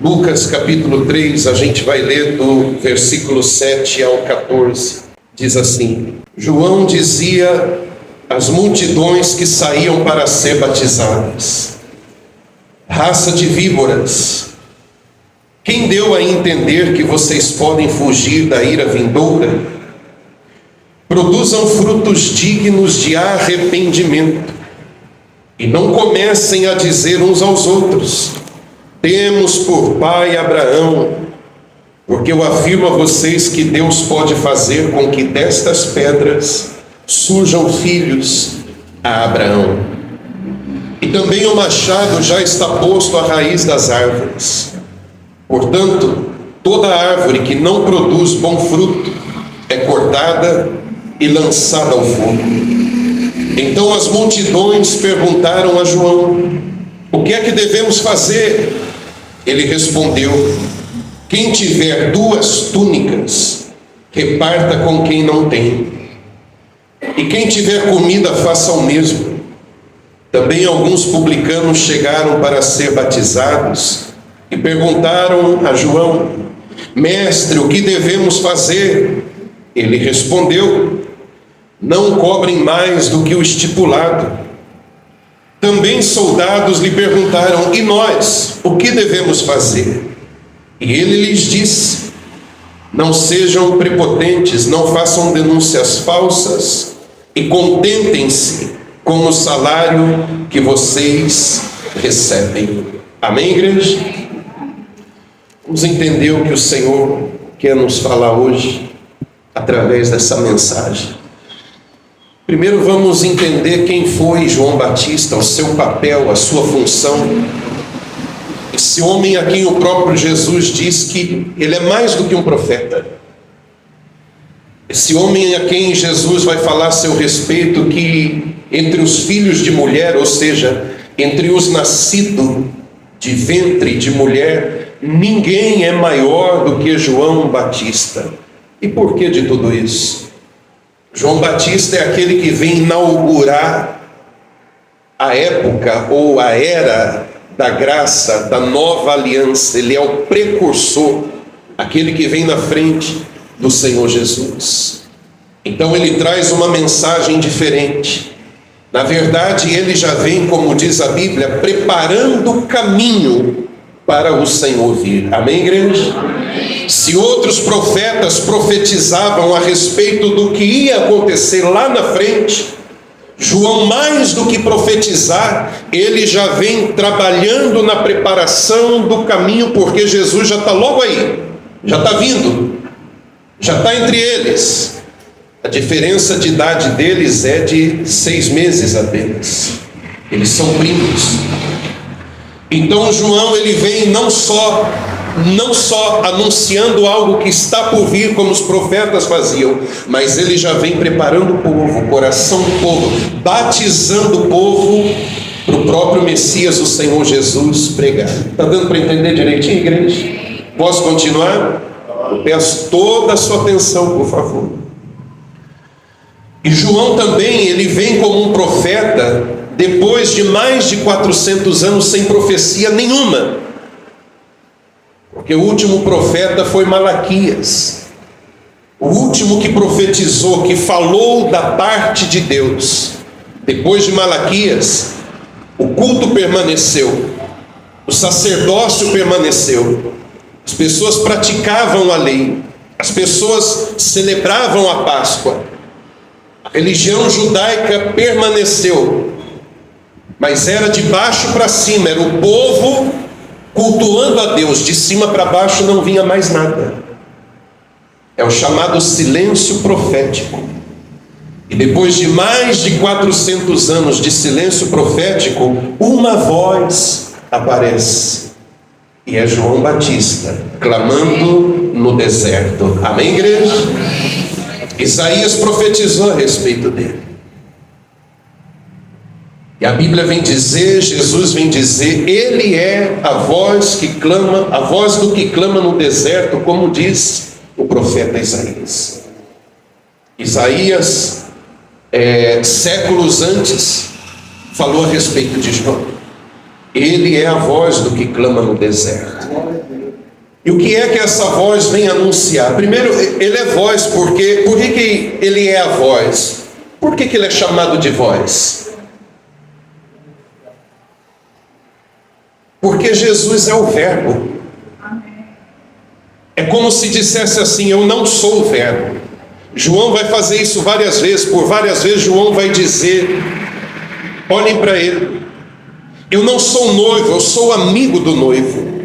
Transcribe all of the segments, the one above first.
Lucas capítulo 3, a gente vai ler do versículo 7 ao 14. Diz assim: João dizia às multidões que saíam para ser batizadas: raça de víboras, quem deu a entender que vocês podem fugir da ira vindoura? Produzam frutos dignos de arrependimento e não comecem a dizer uns aos outros: temos por pai Abraão, porque eu afirmo a vocês que Deus pode fazer com que destas pedras surjam filhos a Abraão. E também o machado já está posto à raiz das árvores. Portanto, toda árvore que não produz bom fruto é cortada e lançada ao fogo. Então as multidões perguntaram a João: o que é que devemos fazer? Ele respondeu: quem tiver 2 túnicas, reparta com quem não tem. E quem tiver comida, faça o mesmo. Também alguns publicanos chegaram para ser batizados e perguntaram a João: mestre, o que devemos fazer? Ele respondeu: não cobrem mais do que o estipulado. Também soldados lhe perguntaram: e nós, o que devemos fazer? E ele lhes disse: não sejam prepotentes, não façam denúncias falsas e contentem-se com o salário que vocês recebem. Amém, igreja? Vamos entender o que o Senhor quer nos falar hoje através dessa mensagem. Primeiro vamos entender quem foi João Batista, o seu papel, a sua função. Esse homem a quem o próprio Jesus diz que ele é mais do que um profeta. Esse homem a quem Jesus vai falar a seu respeito que entre os filhos de mulher, ou seja, entre os nascidos de ventre de mulher, ninguém é maior do que João Batista. E por que de tudo isso? João Batista é aquele que vem inaugurar a época ou a era da graça, da nova aliança. Ele é o precursor, aquele que vem na frente do Senhor Jesus. Então ele traz uma mensagem diferente. Na verdade, ele já vem, como diz a Bíblia, preparando o caminho para o Senhor vir. Amém, igreja? Amém. Se outros profetas profetizavam a respeito do que ia acontecer lá na frente, João, mais do que profetizar, ele já vem trabalhando na preparação do caminho, porque Jesus já está logo aí, já está vindo, já está entre eles. A diferença de idade deles é de 6 meses apenas. Eles são primos. Então João, ele vem não só anunciando algo que está por vir, como os profetas faziam, mas ele já vem preparando o povo, o coração do povo, batizando o povo para o próprio Messias, o Senhor Jesus, pregar. Está dando para entender direitinho, igreja? Posso continuar? Eu peço toda a sua atenção, por favor. E João também, ele vem como um profeta depois de mais de 400 anos sem profecia nenhuma. Porque o último profeta foi Malaquias. O último que profetizou, que falou da parte de Deus. Depois de Malaquias, o culto permaneceu, o sacerdócio permaneceu, as pessoas praticavam a lei, as pessoas celebravam a Páscoa, a religião judaica permaneceu, mas era de baixo para cima, era o povo cultuando a Deus, de cima para baixo não vinha mais nada. É o chamado silêncio profético. E depois de mais de 400 anos de silêncio profético, uma voz aparece. E é João Batista, clamando no deserto. Amém, igreja? Isaías profetizou a respeito dele. E a Bíblia vem dizer, Jesus vem dizer, ele é a voz que clama, a voz do que clama no deserto, como diz o profeta Isaías. Isaías, séculos antes, falou a respeito de João. Ele é a voz do que clama no deserto. E o que é que essa voz vem anunciar? Primeiro, ele é voz, por que ele é a voz? Por que ele é chamado de voz? Porque Jesus é o Verbo. É como se dissesse assim: eu não sou o Verbo. João vai fazer isso várias vezes. Por várias vezes João vai dizer: olhem para ele, eu não sou noivo, eu sou amigo do noivo.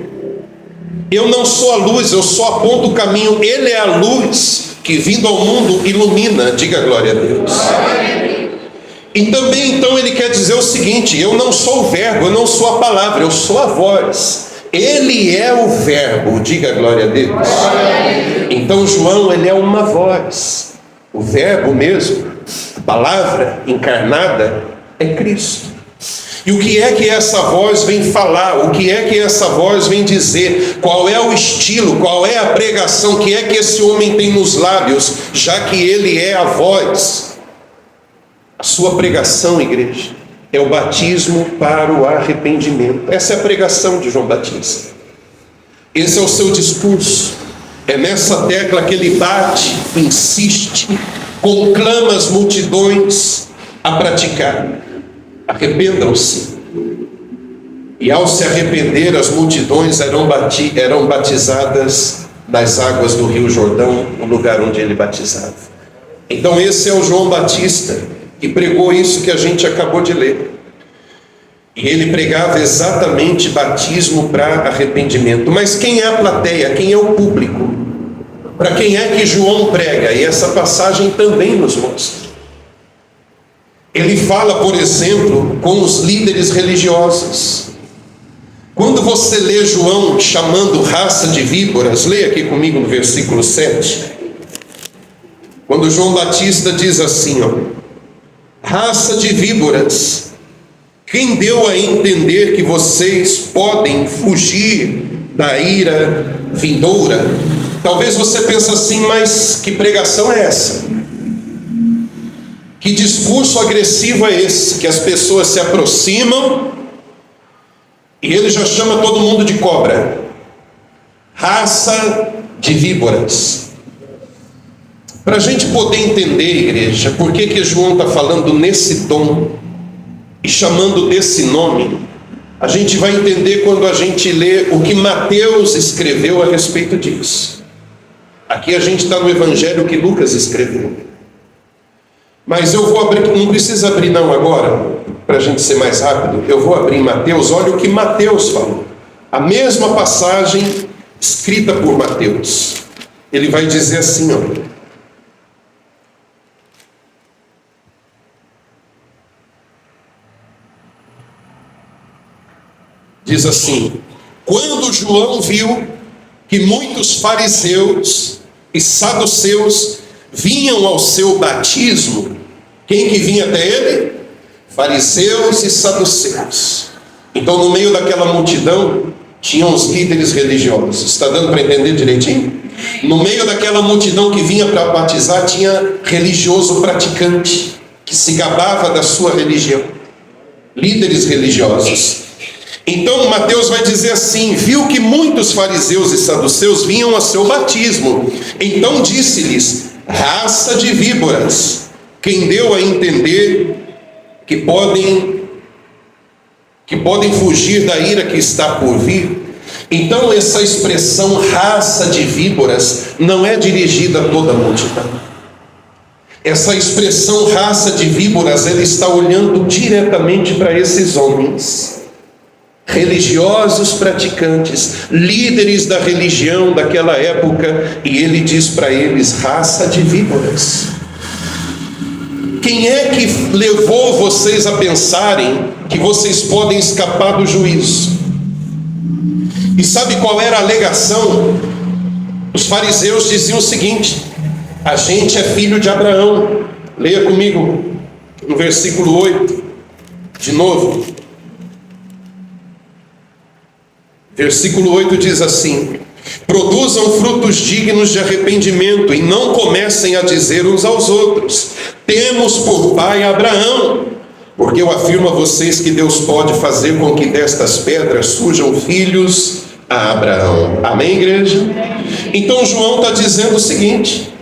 Eu não sou a luz, eu só aponto o caminho. Ele é a luz que, vindo ao mundo, ilumina. Diga glória a Deus. E também então ele quer dizer o seguinte: eu não sou o Verbo, eu não sou a palavra, eu sou a voz. Ele é o Verbo. Diga glória a Deus. Então João, ele é uma voz. O Verbo mesmo, a palavra encarnada, é Cristo. E o que é que essa voz vem falar? O que é que essa voz vem dizer? Qual é o estilo? Qual é a pregação? O que é que esse homem tem nos lábios? Já que ele é a voz. A sua pregação, igreja, é o batismo para o arrependimento. Essa é a pregação de João Batista. Esse é o seu discurso. É nessa tecla que ele bate, insiste, conclama as multidões a praticar. Arrependam-se. E ao se arrepender, as multidões eram batizadas nas águas do Rio Jordão, o lugar onde ele batizava. Então esse é o João Batista que pregou isso que a gente acabou de ler. E ele pregava exatamente batismo para arrependimento. Mas quem é a plateia? Quem é o público? Para quem é que João prega? E essa passagem também nos mostra. Ele fala, por exemplo, com os líderes religiosos. Quando você lê João chamando raça de víboras, leia aqui comigo no versículo 7. Quando João Batista diz assim, raça de víboras, quem deu a entender que vocês podem fugir da ira vindoura? Talvez você pense assim, mas que pregação é essa? Que discurso agressivo é esse? Que as pessoas se aproximam e ele já chama todo mundo de cobra. Raça de víboras. Para a gente poder entender, igreja, por que João está falando nesse tom e chamando desse nome, a gente vai entender quando a gente lê o que Mateus escreveu a respeito disso. Aqui a gente está no evangelho que Lucas escreveu. Mas eu vou abrir, não precisa abrir não agora, para a gente ser mais rápido. Eu vou abrir em Mateus, olha o que Mateus falou. A mesma passagem escrita por Mateus. Ele vai dizer assim, diz assim: quando João viu que muitos fariseus e saduceus vinham ao seu batismo, quem que vinha até ele? Fariseus e saduceus. Então no meio daquela multidão tinham os líderes religiosos. Está dando para entender direitinho? No meio daquela multidão que vinha para batizar tinha religioso praticante que se gabava da sua religião. Líderes religiosos. Então Mateus vai dizer assim: viu que muitos fariseus e saduceus vinham a seu batismo, então disse-lhes: raça de víboras, quem deu a entender que podem fugir da ira que está por vir? Então essa expressão raça de víboras não é dirigida a toda a multidão. Essa expressão raça de víboras, ela está olhando diretamente para esses homens religiosos praticantes, líderes da religião daquela época, e ele diz para eles: raça de víboras. Quem é que levou vocês a pensarem que vocês podem escapar do juízo? E sabe qual era a alegação? Os fariseus diziam o seguinte: a gente é filho de Abraão. Leia comigo no versículo 8 de novo. Versículo 8 diz assim: produzam frutos dignos de arrependimento e não comecem a dizer uns aos outros: temos por pai Abraão, porque eu afirmo a vocês que Deus pode fazer com que destas pedras surjam filhos a Abraão. Amém, igreja? Então João está dizendo o seguinte: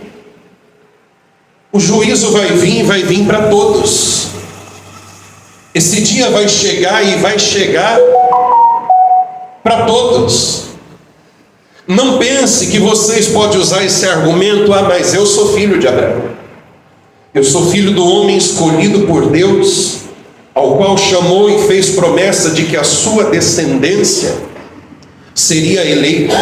o juízo vai vir para todos. Esse dia vai chegar e vai chegar para todos. Não pense que vocês podem usar esse argumento: mas eu sou filho de Abraão. Eu sou filho do homem escolhido por Deus, ao qual chamou e fez promessa de que a sua descendência seria eleita.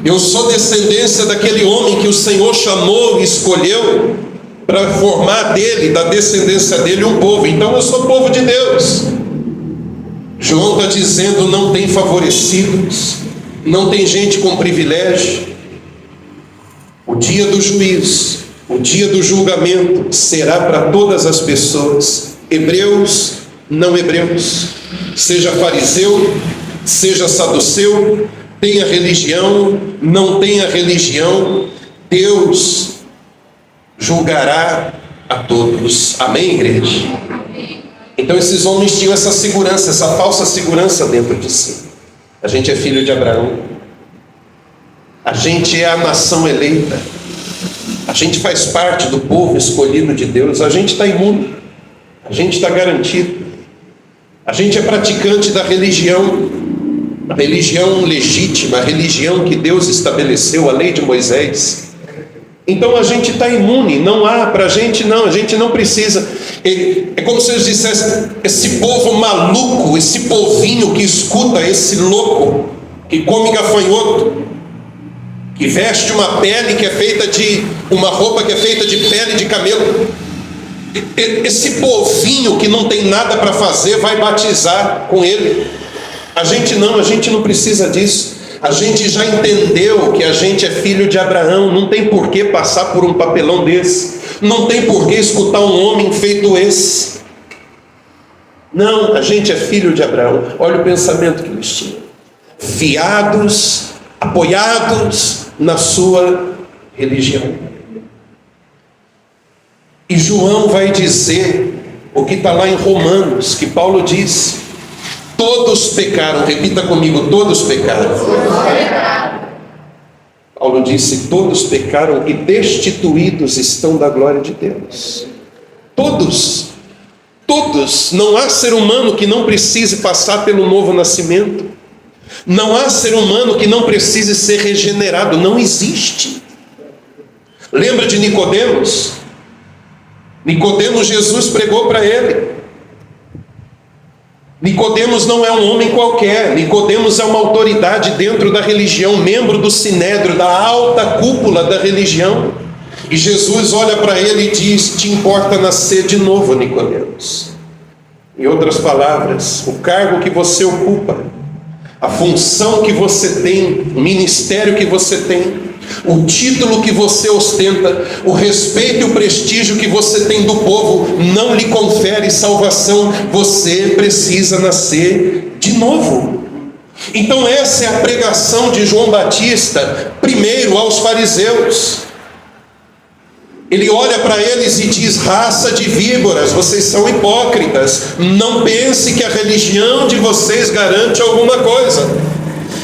Eu sou descendência daquele homem que o Senhor chamou e escolheu para formar da descendência dele, um povo. Então eu sou povo de Deus. João está dizendo: não tem favorecidos, não tem gente com privilégio. O dia do juízo, o dia do julgamento será para todas as pessoas, hebreus, não hebreus, seja fariseu, seja saduceu, tenha religião, não tenha religião, Deus julgará a todos. Amém, igreja? Então esses homens tinham essa segurança, essa falsa segurança dentro de si. A gente é filho de Abraão, a gente é a nação eleita, a gente faz parte do povo escolhido de Deus, a gente está imune, a gente está garantido, a gente é praticante da religião, a religião legítima, a religião que Deus estabeleceu, a lei de Moisés. Então a gente está imune, não há para a gente não precisa. É como se eles dissessem: esse povo maluco, esse povinho que escuta, esse louco, que come gafanhoto, que veste uma pele que é feita de, uma roupa que é feita de pele de camelo, esse povinho que não tem nada para fazer vai batizar com ele. A gente não precisa disso. A gente já entendeu que a gente é filho de Abraão. Não tem por que passar por um papelão desse. Não tem por que escutar um homem feito esse. Não, a gente é filho de Abraão. Olha o pensamento que eles tinham: fiados, apoiados na sua religião. E João vai dizer o que está lá em Romanos, que Paulo diz: todos pecaram. Repita comigo: todos pecaram. Paulo disse: todos pecaram e destituídos estão da glória de Deus. Todos. Não há ser humano que não precise passar pelo novo nascimento. Não há ser humano que não precise ser regenerado. Não existe. Lembra de Nicodemos? Nicodemos, Jesus pregou para ele. Nicodemos não é um homem qualquer. Nicodemos é uma autoridade dentro da religião, membro do sinédrio, da alta cúpula da religião. E Jesus olha para ele e diz: te importa nascer de novo, Nicodemos? Em outras palavras, o cargo que você ocupa, a função que você tem, o ministério que você tem, o título que você ostenta, o respeito e o prestígio que você tem do povo, não lhe confere salvação. Você precisa nascer de novo. Então essa é a pregação de João Batista, primeiro aos fariseus. Ele olha para eles e diz: raça de víboras, vocês são hipócritas. Não pense que a religião de vocês garante alguma coisa.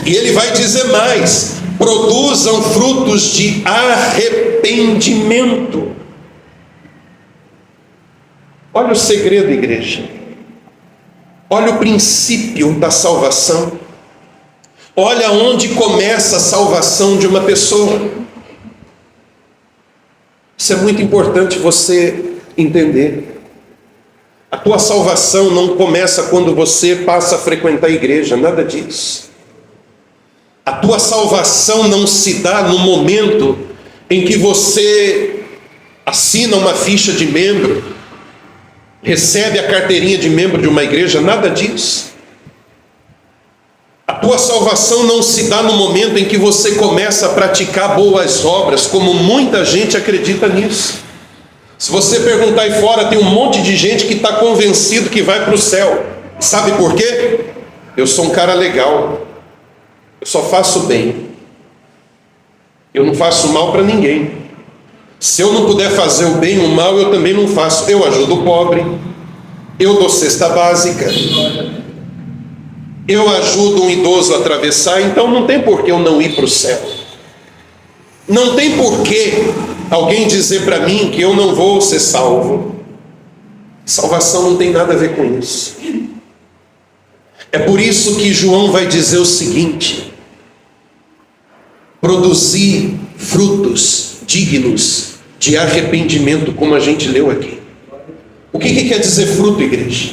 E ele vai dizer mais: produzam frutos de arrependimento. Olha o segredo, igreja. Olha o princípio da salvação. Olha onde começa a salvação de uma pessoa. Isso é muito importante você entender. A tua salvação não começa quando você passa a frequentar a igreja, nada disso. A tua salvação não se dá no momento em que você assina uma ficha de membro, recebe a carteirinha de membro de uma igreja, nada disso. A tua salvação não se dá no momento em que você começa a praticar boas obras, como muita gente acredita nisso. Se você perguntar aí fora, tem um monte de gente que está convencido que vai para o céu. Sabe por quê? Eu sou um cara legal. Eu só faço bem. Eu não faço mal para ninguém. Se eu não puder fazer o bem e o mal, eu também não faço. Eu ajudo o pobre. Eu dou cesta básica. eu ajudo um idoso a atravessar, então não tem por que eu não ir para o céu. Não tem por que alguém dizer para mim que eu não vou ser salvo. Salvação não tem nada a ver com isso. É por isso que João vai dizer o seguinte: produzir frutos dignos de arrependimento, como a gente leu aqui. O que quer dizer fruto, igreja?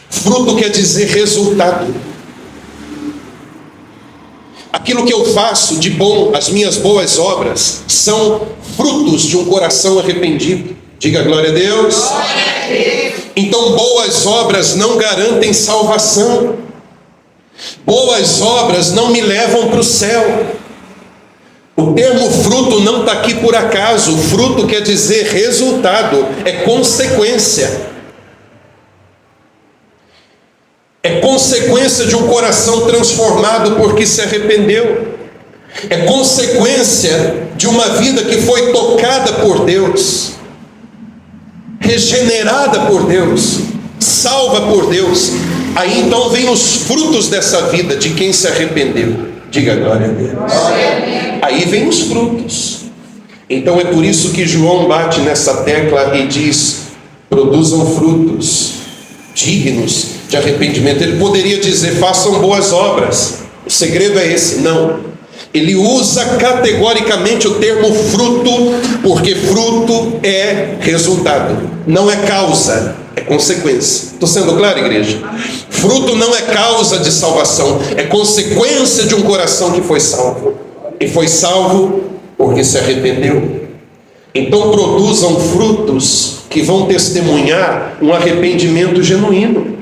Fruto quer dizer resultado. Aquilo que eu faço de bom, as minhas boas obras, são frutos de um coração arrependido. Diga glória a Deus. Glória a Deus. Então, boas obras não garantem salvação. Boas obras não me levam para o céu. O termo fruto não está aqui por acaso. Fruto quer dizer resultado, é consequência. É consequência de um coração transformado porque se arrependeu. É consequência de uma vida que foi tocada por Deus, regenerada por Deus, salva por Deus. Aí então vem os frutos dessa vida de quem se arrependeu. Diga glória a Deus. Aí vem os frutos. Então é por isso que João bate nessa tecla e diz: produzam frutos dignos de arrependimento. Ele poderia dizer: façam boas obras. O segredo é esse. Não. Ele usa categoricamente o termo fruto, porque fruto é resultado, não é causa, é consequência. Estou sendo claro, igreja? Fruto não é causa de salvação, é consequência de um coração que foi salvo. E foi salvo porque se arrependeu. Então produzam frutos que vão testemunhar um arrependimento genuíno.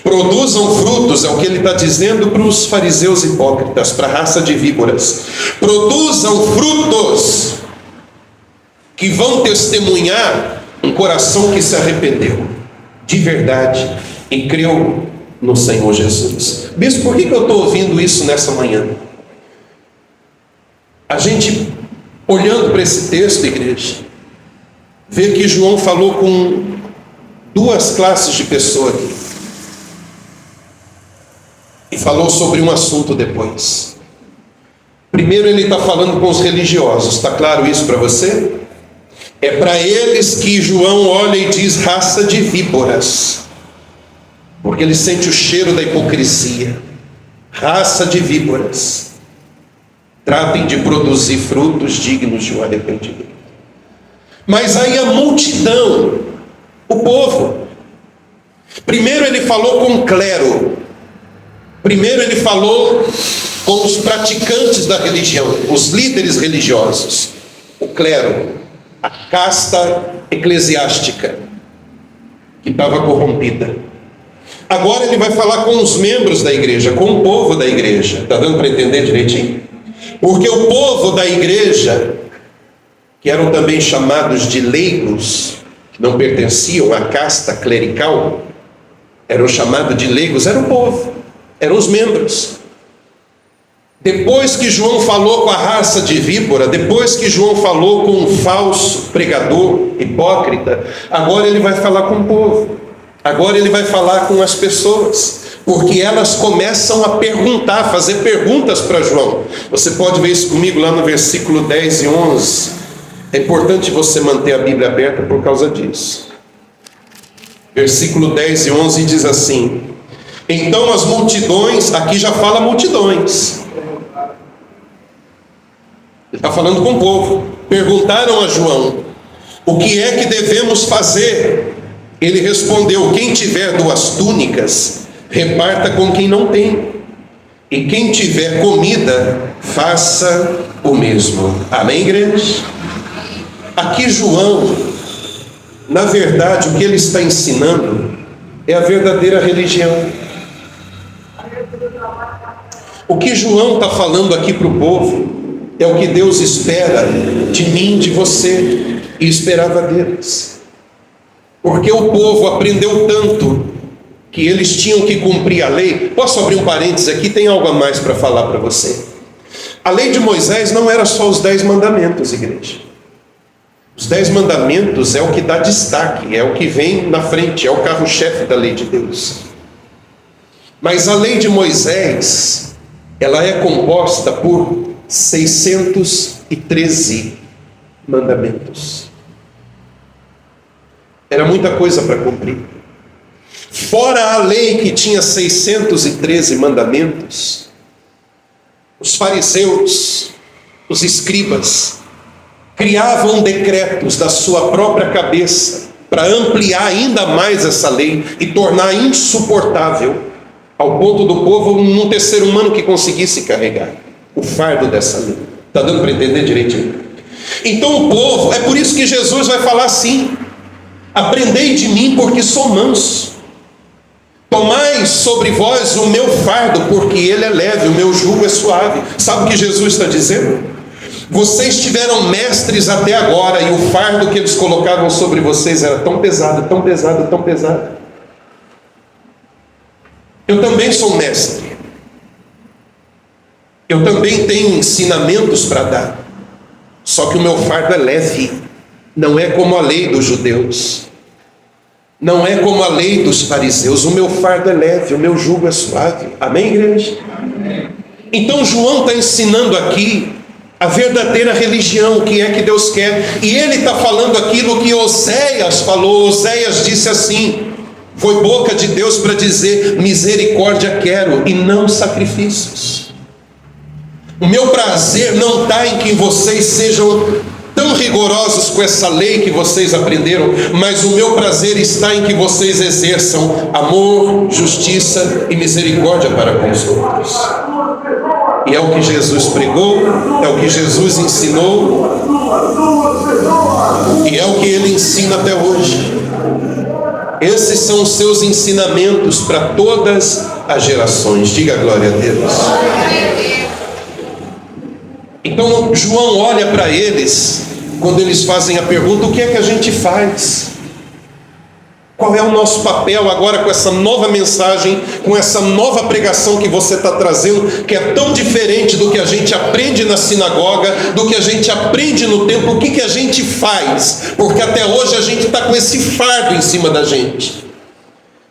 Produzam frutos, é o que ele está dizendo para os fariseus hipócritas, para a raça de víboras. Produzam frutos que vão testemunhar um coração que se arrependeu de verdade e creu no Senhor Jesus. Bispo, por que eu estou ouvindo isso nessa manhã? A gente, olhando para esse texto, igreja, vê que João falou com duas classes de pessoas aqui. E falou sobre um assunto depois. Primeiro ele está falando com os religiosos. Está claro isso para você? É para eles que João olha e diz raça de víboras, porque ele sente o cheiro da hipocrisia. Raça de víboras, tratem de produzir frutos dignos de um arrependimento. Mas aí a multidão, o povo. Primeiro ele falou com o clero. Primeiro ele falou com os praticantes da religião, os líderes religiosos, o clero, a casta eclesiástica que estava corrompida. Agora ele vai falar com os membros da igreja, com o povo da igreja. Está dando para entender direitinho? Porque o povo da igreja, que eram também chamados de leigos, que não pertenciam à casta clerical, eram chamados de leigos, era o povo. Eram os membros. Depois que João falou com a raça de víbora, depois que João falou com um falso pregador, hipócrita, agora ele vai falar com o povo. Agora ele vai falar com as pessoas, porque elas começam a perguntar, a fazer perguntas para João. Você pode ver isso comigo lá no versículo 10 e 11. É importante você manter a Bíblia aberta por causa disso. Versículo 10 e 11 diz assim: então as multidões, aqui já fala multidões, ele está falando com o povo, perguntaram a João: o que é que devemos fazer? Ele respondeu: quem tiver 2 túnicas, reparta com quem não tem, e quem tiver comida, faça o mesmo. Amém, igreja? Aqui João, na verdade, o que ele está ensinando é a verdadeira religião. O que João está falando aqui para o povo é o que Deus espera de mim, de você, e esperava deles. Porque o povo aprendeu tanto que eles tinham que cumprir a lei. Posso abrir um parênteses aqui? Tem algo a mais para falar para você. A lei de Moisés não era só os 10 mandamentos, igreja. Os 10 mandamentos é o que dá destaque, é o que vem na frente, é o carro-chefe da lei de Deus. Mas a lei de Moisés, ela é composta por 613 mandamentos. Era muita coisa para cumprir. Fora a lei que tinha 613 mandamentos, os fariseus, os escribas, criavam decretos da sua própria cabeça para ampliar ainda mais essa lei e tornar insuportável, ao ponto do povo não ter ser humano que conseguisse carregar o fardo dessa lei. Está dando para entender direitinho? Então o povo, é por isso que Jesus vai falar assim: aprendei de mim, porque sou manso. Tomai sobre vós o meu fardo, porque ele é leve, o meu jugo é suave. Sabe o que Jesus está dizendo? Vocês tiveram mestres até agora, e o fardo que eles colocavam sobre vocês era tão pesado, tão pesado, tão pesado. Eu também sou mestre. Eu também tenho ensinamentos para dar. Só que o meu fardo é leve. Não é como a lei dos judeus. Não é como a lei dos fariseus. O meu fardo é leve, o meu jugo é suave. Amém, igreja? Amém. Então João está ensinando aqui a verdadeira religião, o que é que Deus quer. E ele está falando aquilo que Oséias falou. Oséias disse assim: foi boca de Deus para dizer: misericórdia quero e não sacrifícios. O meu prazer não está em que vocês sejam tão rigorosos com essa lei que vocês aprenderam, mas o meu prazer está em que vocês exerçam amor, justiça e misericórdia para com os outros. E é o que Jesus pregou, é o que Jesus ensinou, e é o que ele ensina até hoje. Esses são os seus ensinamentos para todas as gerações. Diga glória a Deus. Então João olha para eles, quando eles fazem a pergunta: o que é que a gente faz? Qual é o nosso papel agora com essa nova mensagem, com essa nova pregação que você está trazendo, que é tão diferente do que a gente aprende na sinagoga, do que a gente aprende no templo? O que a gente faz? Porque até hoje a gente está com esse fardo em cima da gente.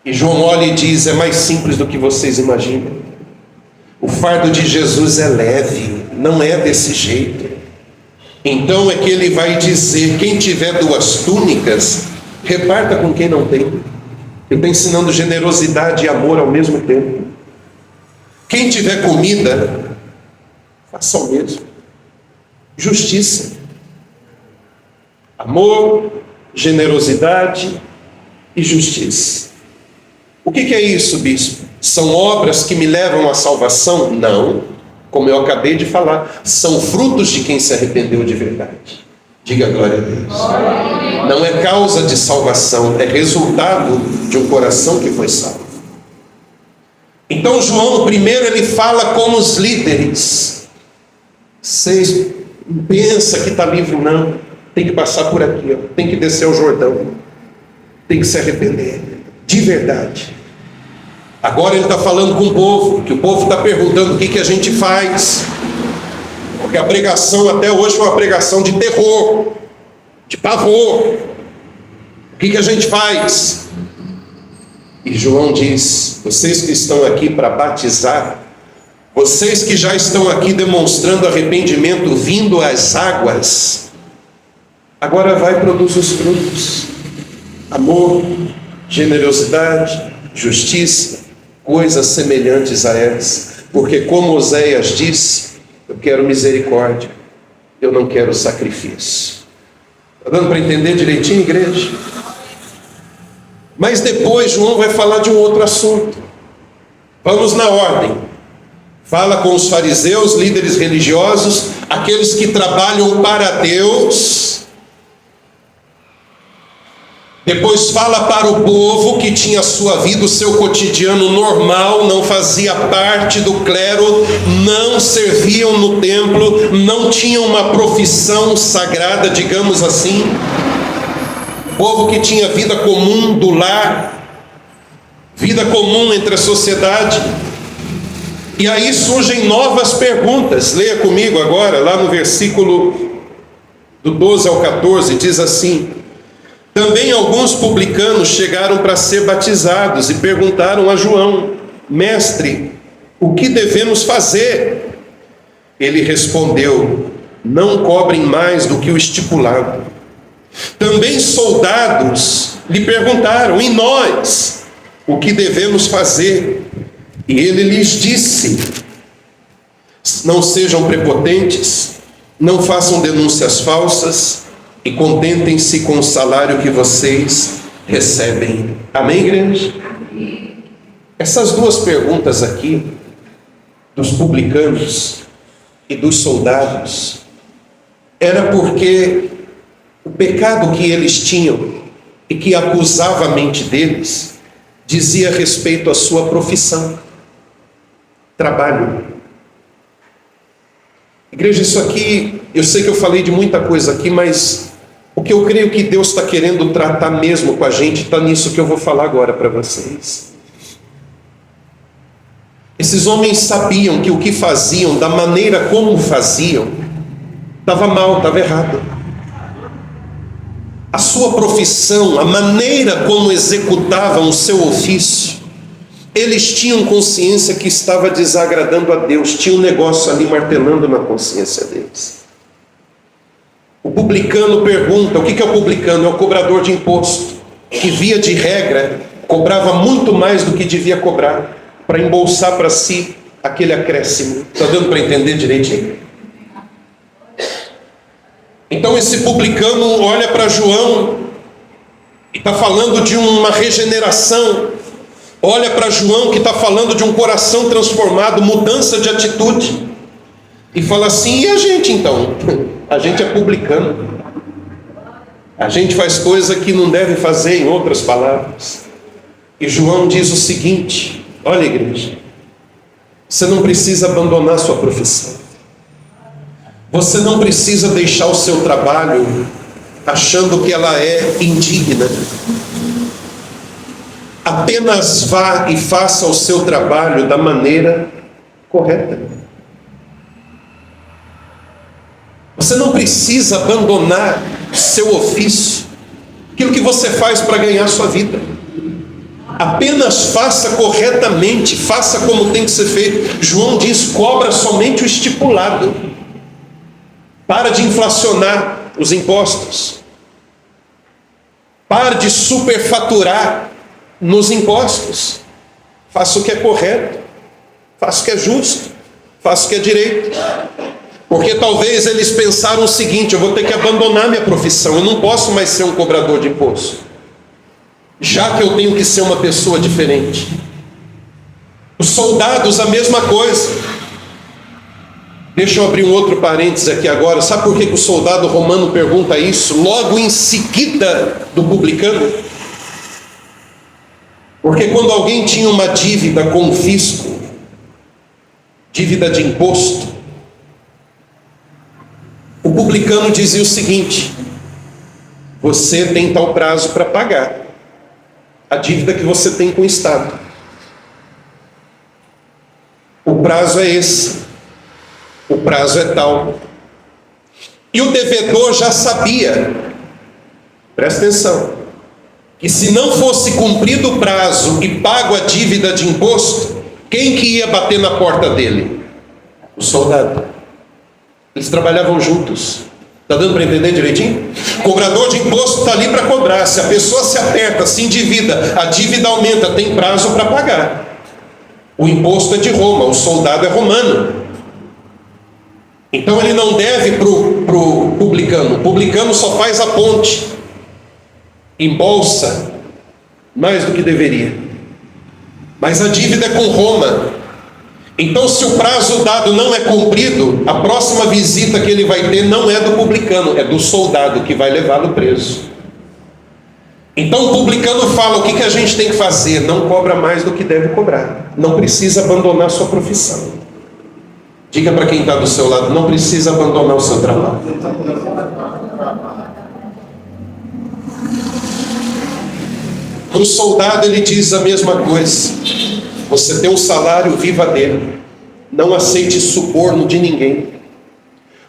E João olha e diz: é mais simples do que vocês imaginam. O fardo de Jesus é leve, não é desse jeito. Então é que ele vai dizer: quem tiver 2 túnicas, reparta com quem não tem. Ele está ensinando generosidade e amor ao mesmo tempo. Quem tiver comida, faça o mesmo. Justiça, amor, generosidade e justiça. O que é isso, bispo? São obras que me levam à salvação? Não. Como eu acabei de falar, são frutos de quem se arrependeu de verdade. Diga glória a Deus. Não é causa de salvação, é resultado de um coração que foi salvo. Então João, primeiro, ele fala com os líderes. Vocês não pensam que está livre, não. Tem que passar por aqui, ó. Tem que descer o Jordão. Tem que se arrepender, de verdade. Agora ele está falando com o povo, que o povo está perguntando o que a gente faz. Porque a pregação até hoje foi uma pregação de terror, de pavor. O que a gente faz? E João diz: vocês que estão aqui para batizar, vocês que já estão aqui demonstrando arrependimento, vindo às águas, agora vai e produz os frutos: amor, generosidade, justiça, coisas semelhantes a essa. Porque como Oséias disse: eu quero misericórdia, eu não quero sacrifício. Está dando para entender direitinho, igreja? Mas depois João vai falar de um outro assunto. Vamos na ordem. Fala com os fariseus, líderes religiosos, aqueles que trabalham para Deus. Depois fala para o povo que tinha a sua vida, o seu cotidiano normal, não fazia parte do clero, não serviam no templo, não tinham uma profissão sagrada, digamos assim. O povo que tinha vida comum do lar, vida comum entre a sociedade. E aí surgem novas perguntas. Leia comigo agora, lá no versículo do 12 ao 14, diz assim: também alguns publicanos chegaram para ser batizados e perguntaram a João: mestre, o que devemos fazer? Ele respondeu: não cobrem mais do que o estipulado. Também soldados lhe perguntaram: e nós, o que devemos fazer? E ele lhes disse: não sejam prepotentes, não façam denúncias falsas e contentem-se com o salário que vocês recebem. Amém, igreja? Essas duas perguntas aqui, dos publicanos e dos soldados, era porque o pecado que eles tinham e que acusava a mente deles dizia respeito à sua profissão, trabalho. Igreja, isso aqui, eu sei que eu falei de muita coisa aqui, mas o que eu creio que Deus está querendo tratar mesmo com a gente está nisso que eu vou falar agora para vocês. Esses homens sabiam que o que faziam, da maneira como faziam, estava mal, estava errado. A sua profissão, a maneira como executavam o seu ofício, eles tinham consciência que estava desagradando a Deus, tinha um negócio ali martelando na consciência deles. O publicano pergunta: o que é o publicano? É o cobrador de imposto, que via de regra cobrava muito mais do que devia cobrar, para embolsar para si aquele acréscimo. Está dando para entender direitinho? Então esse publicano olha para João e está falando de uma regeneração. Olha para João que está falando de um coração transformado, mudança de atitude, e fala assim: e a gente então? A gente é publicano, a gente faz coisa que não deve fazer, em outras palavras. E João diz o seguinte: olha, igreja, você não precisa abandonar sua profissão, você não precisa deixar o seu trabalho achando que ela é indigna. Apenas vá e faça o seu trabalho da maneira correta. Você não precisa abandonar o seu ofício, aquilo que você faz para ganhar sua vida. Apenas faça corretamente, faça como tem que ser feito. João diz: cobra somente o estipulado. Para de inflacionar os impostos. Para de superfaturar nos impostos. Faça o que é correto, faça o que é justo, faça o que é direito. Porque talvez eles pensaram o seguinte: eu vou ter que abandonar minha profissão, eu não posso mais ser um cobrador de imposto, já que eu tenho que ser uma pessoa diferente. Os soldados, a mesma coisa. Deixa eu abrir um outro parênteses aqui agora. Sabe por que o soldado romano pergunta isso logo em seguida do publicano? Porque quando alguém tinha uma dívida com o fisco, dívida de imposto, o publicano dizia o seguinte: você tem tal prazo para pagar a dívida que você tem com o Estado. O prazo é esse, o prazo é tal. E o devedor já sabia, presta atenção, que se não fosse cumprido o prazo e pago a dívida de imposto, quem que ia bater na porta dele? O soldado. Eles trabalhavam juntos. Está dando para entender direitinho? O cobrador de imposto está ali para cobrar. Se a pessoa se aperta, se endivida, a dívida aumenta, tem prazo para pagar. O imposto é de Roma, o soldado é romano. Então ele não deve para o publicano. O publicano só faz a ponte, embolsa mais do que deveria. Mas a dívida é com Roma. Então, se o prazo dado não é cumprido, a próxima visita que ele vai ter não é do publicano, é do soldado que vai levá-lo preso. Então o publicano fala: o que a gente tem que fazer? Não cobra mais do que deve cobrar. Não precisa abandonar sua profissão. Diga para quem está do seu lado: não precisa abandonar o seu trabalho. Para o soldado ele diz a mesma coisa: você tem um salário, viva dele. Não aceite suborno de ninguém.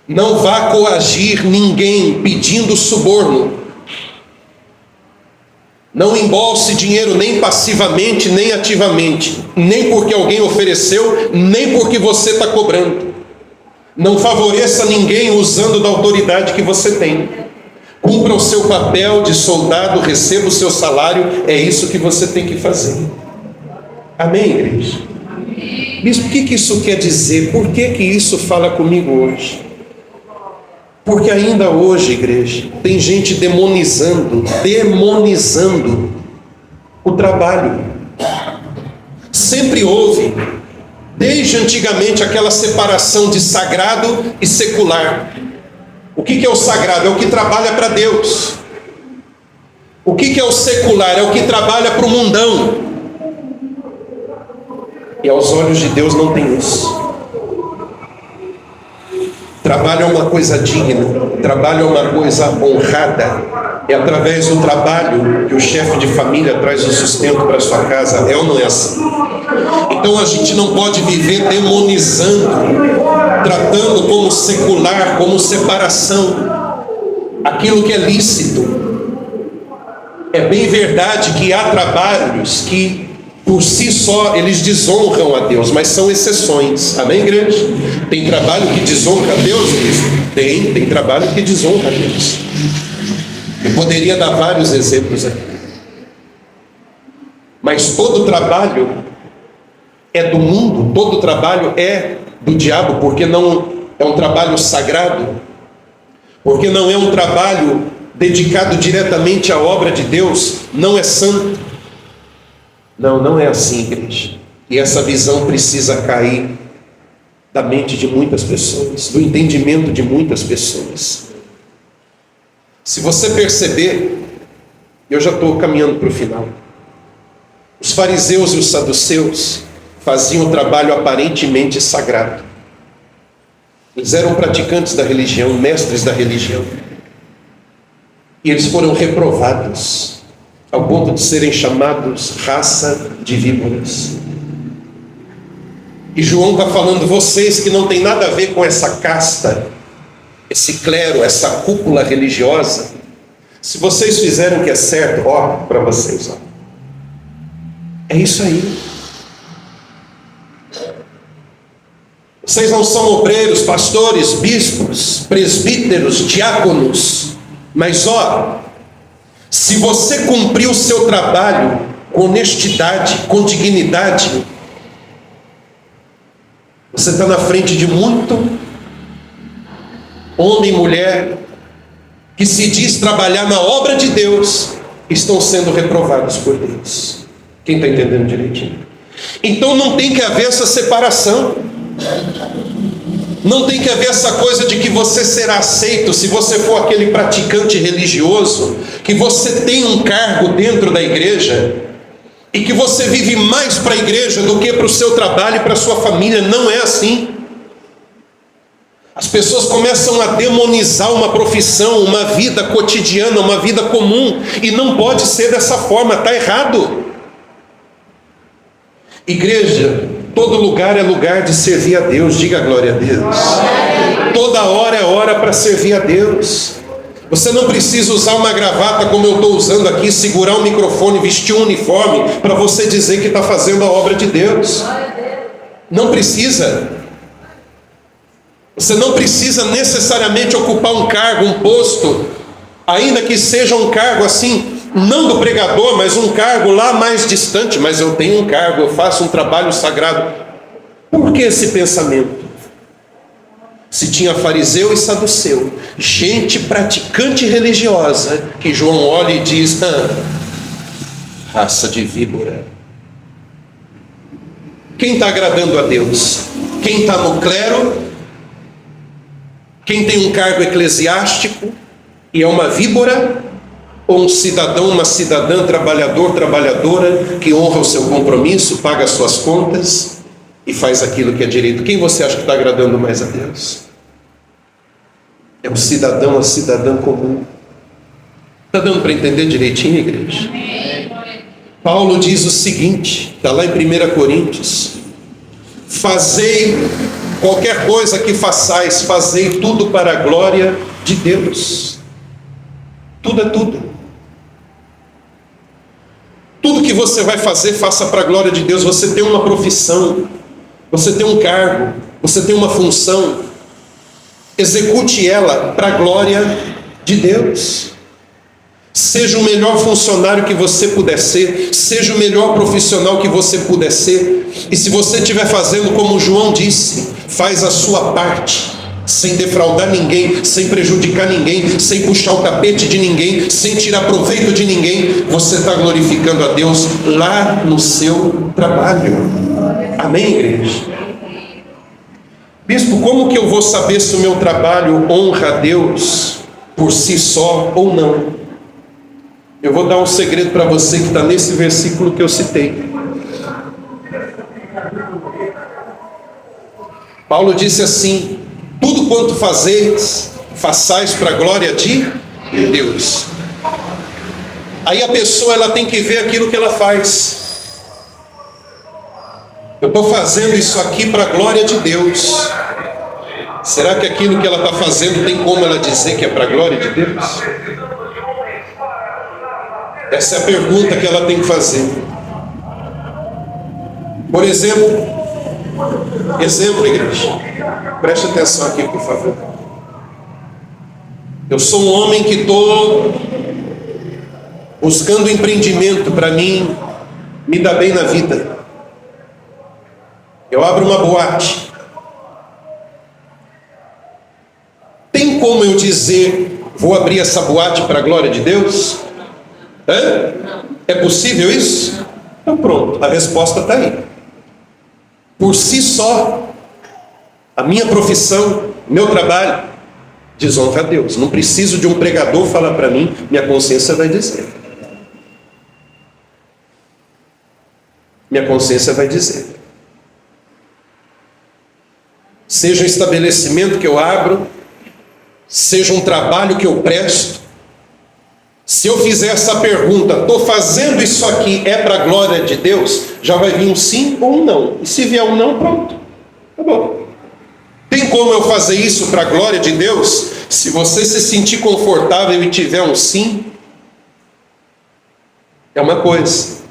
Não vá coagir ninguém pedindo suborno. Não embolse dinheiro nem passivamente, nem ativamente, nem porque alguém ofereceu, nem porque você está cobrando. Não favoreça ninguém usando da autoridade que você tem. Cumpra o seu papel de soldado, receba o seu salário, é isso que você tem que fazer. Amém, igreja? Bispo, o que isso quer dizer? Por que isso fala comigo hoje? Porque ainda hoje, igreja, tem gente demonizando o trabalho. Sempre houve, desde antigamente, aquela separação de sagrado e secular. O que é o sagrado? É o que trabalha para Deus. O que é o secular? É o que trabalha para o mundão. E aos olhos de Deus não tem isso. Trabalho é uma coisa digna, trabalho é uma coisa honrada. É através do trabalho que o chefe de família traz o sustento para a sua casa. É ou não é assim? Então a gente não pode viver demonizando, tratando como secular, como separação, aquilo que é lícito. É bem verdade que há trabalhos que por si só eles desonram a Deus, mas são exceções. Amém, igreja? Tem trabalho que desonra a Deus? Tem trabalho que desonra a Deus. Eu poderia dar vários exemplos aqui. Mas todo trabalho é do mundo, todo trabalho é do diabo, porque não é um trabalho sagrado, porque não é um trabalho dedicado diretamente à obra de Deus, não é santo. Não é assim, igreja. E essa visão precisa cair da mente de muitas pessoas, do entendimento de muitas pessoas. Se você perceber, eu já estou caminhando para o final. Os fariseus e os saduceus faziam um trabalho aparentemente sagrado. Eles eram praticantes da religião, mestres da religião. E eles foram reprovados, ao ponto de serem chamados raça de víboras. E João está falando, vocês que não tem nada a ver com essa casta, esse clero, essa cúpula religiosa, se vocês fizerem o que é certo, ó, para vocês, ó. É isso aí. Vocês não são obreiros, pastores, bispos, presbíteros, diáconos, mas ó, se você cumprir o seu trabalho com honestidade, com dignidade, você está na frente de muito homem e mulher que se diz trabalhar na obra de Deus, estão sendo reprovados por Deus. Quem está entendendo direitinho? Então não tem que haver essa separação. Não tem que haver essa coisa de que você será aceito se você for aquele praticante religioso, que você tem um cargo dentro da igreja e que você vive mais para a igreja do que para o seu trabalho e para a sua família. Não é assim. As pessoas começam a demonizar uma profissão, uma vida cotidiana, uma vida comum, e não pode ser dessa forma, está errado. Igreja, todo lugar é lugar de servir a Deus, diga glória a Deus. Toda hora é hora para servir a Deus. Você não precisa usar uma gravata como eu estou usando aqui, segurar um microfone, vestir um uniforme para você dizer que está fazendo a obra de Deus. Não precisa. Você não precisa necessariamente ocupar um cargo, um posto, ainda que seja um cargo assim, não do pregador, mas um cargo lá mais distante. Mas eu tenho um cargo, eu faço um trabalho sagrado. Por que esse pensamento? Se tinha fariseu e saduceu, gente praticante religiosa, que João olha e diz, raça de víbora. Quem está agradando a Deus? Quem está no clero? Quem tem um cargo eclesiástico e é uma víbora? Ou um cidadão, uma cidadã, trabalhador, trabalhadora, que honra o seu compromisso, paga as suas contas e faz aquilo que é direito? Quem você acha que está agradando mais a Deus? É um cidadão, a cidadã comum. Está dando para entender direitinho, igreja? Paulo diz o seguinte, está lá em 1 Coríntios: fazei qualquer coisa que façais, fazei tudo para a glória de Deus. Tudo é tudo. que você vai fazer, faça para a glória de Deus. Você tem uma profissão, você tem um cargo, você tem uma função, execute ela para a glória de Deus. Seja o melhor funcionário que você puder ser, seja o melhor profissional que você puder ser, e se você estiver fazendo como João disse, faz a sua parte, sem defraudar ninguém, sem prejudicar ninguém, sem puxar o tapete de ninguém, sem tirar proveito de ninguém, você está glorificando a Deus lá no seu trabalho. Amém, igreja? Bispo, como que eu vou saber se o meu trabalho honra a Deus por si só ou não? Eu vou dar um segredo para você que está nesse versículo que eu citei. Paulo disse assim: tudo quanto fazeis, façais para a glória de Deus. Aí a pessoa ela tem que ver aquilo que ela faz. Eu estou fazendo isso aqui para a glória de Deus. Será que aquilo que ela está fazendo tem como ela dizer que é para a glória de Deus? Essa é a pergunta que ela tem que fazer. Por exemplo, igreja, preste atenção aqui, por favor. Eu sou um homem que estou buscando empreendimento para mim me dar bem na vida. Eu abro uma boate. Tem como eu dizer, vou abrir essa boate para a glória de Deus? É possível isso? Então pronto, a resposta está aí. Por si só, a minha profissão, meu trabalho, desonra a Deus. Não preciso de um pregador falar para mim, minha consciência vai dizer. Minha consciência vai dizer. Seja um estabelecimento que eu abro, seja um trabalho que eu presto, se eu fizer essa pergunta, estou fazendo isso aqui, é para a glória de Deus? Já vai vir um sim ou um não. E se vier um não, pronto. Tá bom. Tem como eu fazer isso para a glória de Deus? Se você se sentir confortável e tiver um sim, é uma coisa.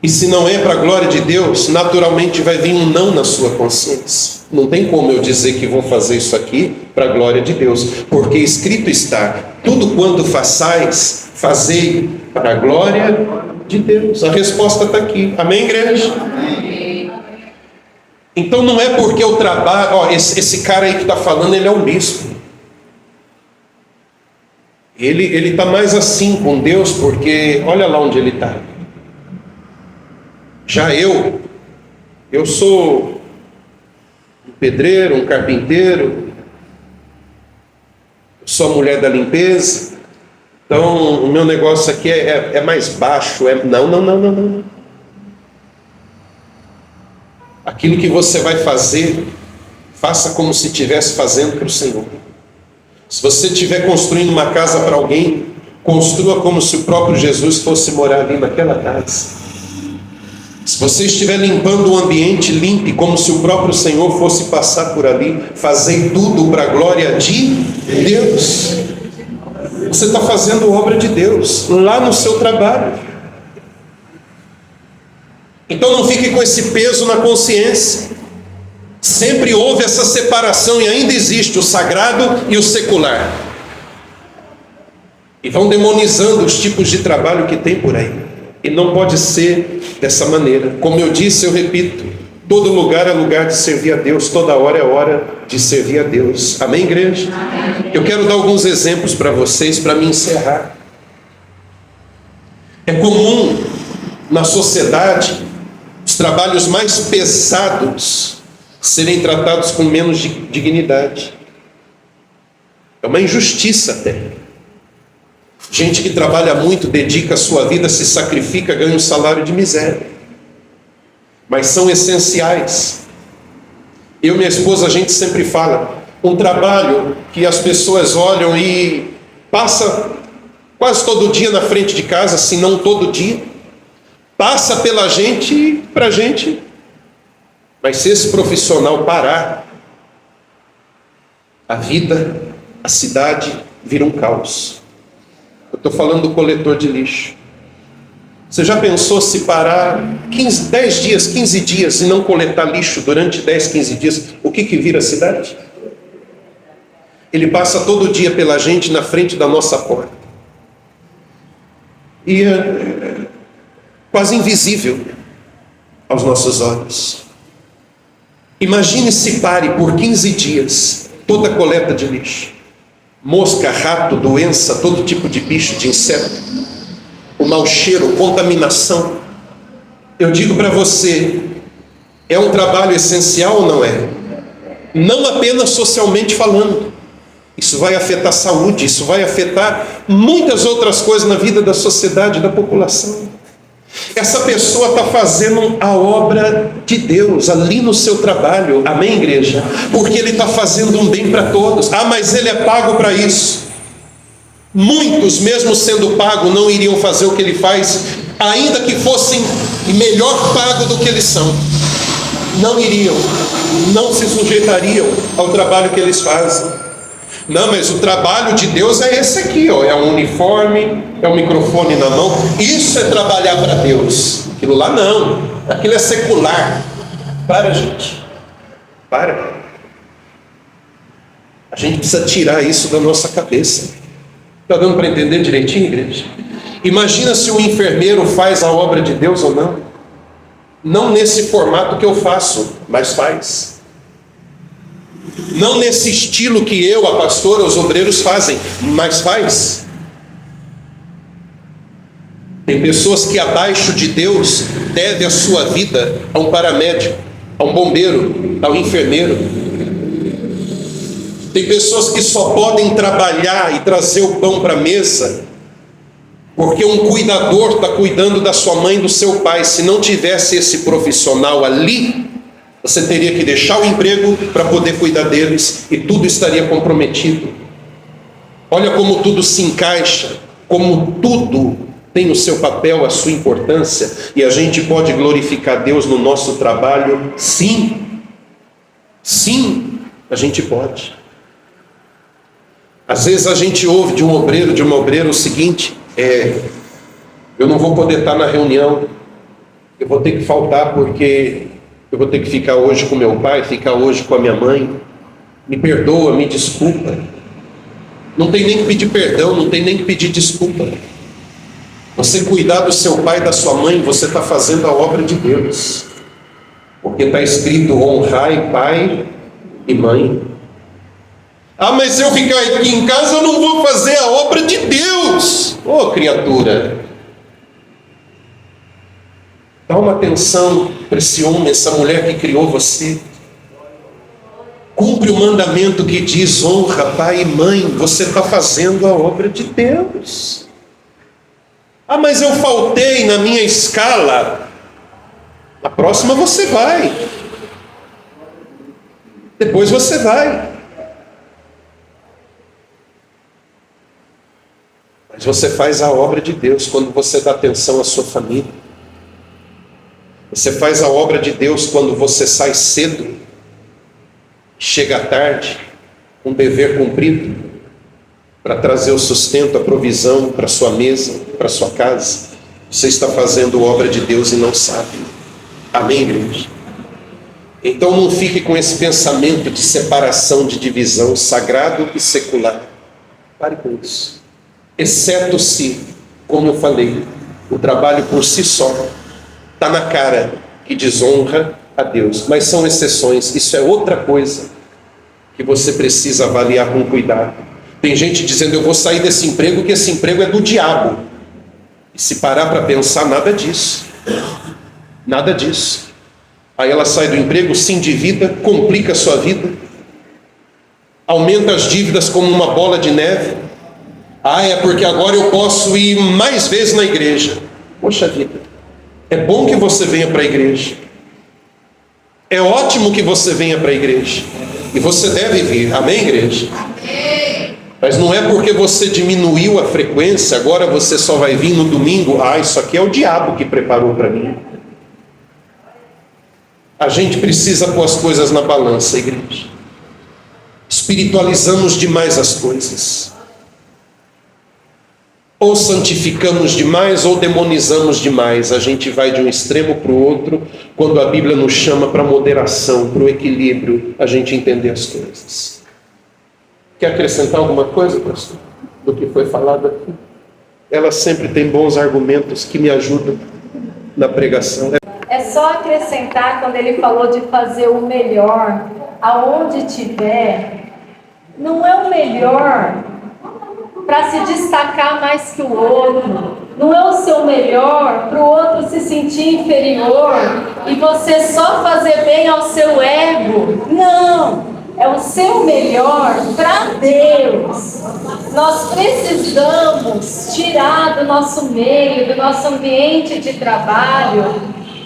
E se não é para a glória de Deus, naturalmente vai vir um não na sua consciência. Não tem como eu dizer que vou fazer isso aqui para a glória de Deus, porque escrito está: tudo quanto façais, fazei para a glória de Deus. A resposta está aqui. Amém, igreja? Amém. Então não é porque eu trabalho... esse cara aí que está falando, ele é um bispo. Ele está mais assim com Deus, porque olha lá onde ele está. Já eu sou um pedreiro, um carpinteiro, sou a mulher da limpeza, então o meu negócio aqui é mais baixo. Não. Aquilo que você vai fazer, faça como se estivesse fazendo para o Senhor. Se você estiver construindo uma casa para alguém, construa como se o próprio Jesus fosse morar ali naquela casa. Se você estiver limpando o ambiente, limpe como se o próprio Senhor fosse passar por ali. Fazei tudo para a glória de Deus. Você está fazendo obra de Deus lá no seu trabalho. Então não fique com esse peso na consciência. Sempre houve essa separação e ainda existe o sagrado e o secular. E vão demonizando os tipos de trabalho que tem por aí. E não pode ser dessa maneira. Como eu disse, eu repito, todo lugar é lugar de servir a Deus, toda hora é hora de servir a Deus. Amém, igreja? Amém. Eu quero dar alguns exemplos para vocês, para me encerrar. É comum na sociedade os trabalhos mais pesados serem tratados com menos dignidade. É uma injustiça até. Gente que trabalha muito, dedica a sua vida, se sacrifica, ganha um salário de miséria. Mas são essenciais. Eu e minha esposa, a gente sempre fala, um trabalho que as pessoas olham e passa quase todo dia na frente de casa, se não todo dia, passa pela gente e para a gente. Mas se esse profissional parar, a vida, a cidade vira um caos. Eu estou falando do coletor de lixo. Você já pensou se parar 10 dias, 15 dias e não coletar lixo durante 10, 15 dias? O que vira a cidade? Ele passa todo dia pela gente na frente da nossa porta. E é quase invisível aos nossos olhos. Imagine se pare por 15 dias toda a coleta de lixo. Mosca, rato, doença, todo tipo de bicho, de inseto. O mau cheiro, contaminação. Eu digo para você, é um trabalho essencial ou não é? Não apenas socialmente falando. Isso vai afetar a saúde, isso vai afetar muitas outras coisas na vida da sociedade, da população. Essa pessoa está fazendo a obra de Deus ali no seu trabalho, amém, igreja? Porque ele está fazendo um bem para todos. Ah, mas ele é pago para isso. Muitos, mesmo sendo pago, não iriam fazer o que ele faz, ainda que fossem melhor pago do que eles são. Não iriam, não se sujeitariam ao trabalho que eles fazem. Não, mas o trabalho de Deus é esse aqui, ó, é um uniforme, é um microfone na mão. Isso é trabalhar para Deus. Aquilo lá não, aquilo é secular. Para, gente, para. A gente precisa tirar isso da nossa cabeça. Está dando para entender direitinho, igreja? Imagina se o enfermeiro faz a obra de Deus ou não. Não nesse formato que eu faço, mas faz. Não nesse estilo que eu, a pastora, os obreiros fazem, mas faz. Tem pessoas que abaixo de Deus devem a sua vida a um paramédico, a um bombeiro, ao enfermeiro. Tem pessoas que só podem trabalhar e trazer o pão para a mesa porque um cuidador está cuidando da sua mãe e do seu pai. Se não tivesse esse profissional ali, você teria que deixar o emprego para poder cuidar deles e tudo estaria comprometido. Olha como tudo se encaixa, como tudo tem o seu papel, a sua importância, e a gente pode glorificar Deus no nosso trabalho, sim. Sim, a gente pode. Às vezes a gente ouve de um obreiro, de uma obreira o seguinte: eu não vou poder estar na reunião, eu vou ter que faltar porque eu vou ter que ficar hoje com meu pai, ficar hoje com a minha mãe. Me perdoa, me desculpa. Não tem nem que pedir perdão, não tem nem que pedir desculpa. Você cuidar do seu pai e da sua mãe, você está fazendo a obra de Deus. Porque está escrito: honrai pai e mãe. Ah, mas se eu ficar aqui em casa, eu não vou fazer a obra de Deus. Ô, criatura, dá uma atenção para esse homem, essa mulher que criou você. Cumpre o mandamento que diz: honra pai e mãe. Você está fazendo a obra de Deus. Ah, mas eu faltei na minha escala. Na próxima você vai. Depois você vai. Mas você faz a obra de Deus quando você dá atenção à sua família. Você faz a obra de Deus quando você sai cedo, chega tarde, um dever cumprido, para trazer o sustento, a provisão para sua mesa, para sua casa. Você está fazendo obra de Deus e não sabe. Amém, igreja? Então não fique com esse pensamento de separação, de divisão, sagrado e secular. Pare com isso. Exceto se, como eu falei, o trabalho por si só está na cara que desonra a Deus. Mas são exceções, isso é outra coisa que você precisa avaliar com cuidado. Tem gente dizendo: eu vou sair desse emprego, que esse emprego é do diabo. E se parar para pensar, nada disso. Nada disso. Aí ela sai do emprego, se endivida, complica a sua vida, aumenta as dívidas como uma bola de neve. Ah, é porque agora eu posso ir mais vezes na igreja. Poxa vida, é bom que você venha para a igreja. É ótimo que você venha para a igreja. E você deve vir, amém, igreja? Amém. Mas não é porque você diminuiu a frequência, agora você só vai vir no domingo. Ah, isso aqui é o diabo que preparou para mim. A gente precisa pôr as coisas na balança, igreja. Espiritualizamos demais as coisas. Ou santificamos demais ou demonizamos demais. A gente vai de um extremo para o outro, quando a Bíblia nos chama para a moderação, para o equilíbrio, a gente entender as coisas. Quer acrescentar alguma coisa, pastor, do que foi falado aqui? Ela sempre tem bons argumentos que me ajudam na pregação. É só acrescentar, quando ele falou de fazer o melhor, aonde tiver, não é o melhor para se destacar mais que o outro, não é o seu melhor para o outro se sentir inferior e você só fazer bem ao seu ego. Não, é o seu melhor para Deus. Nós precisamos tirar do nosso meio, do nosso ambiente de trabalho,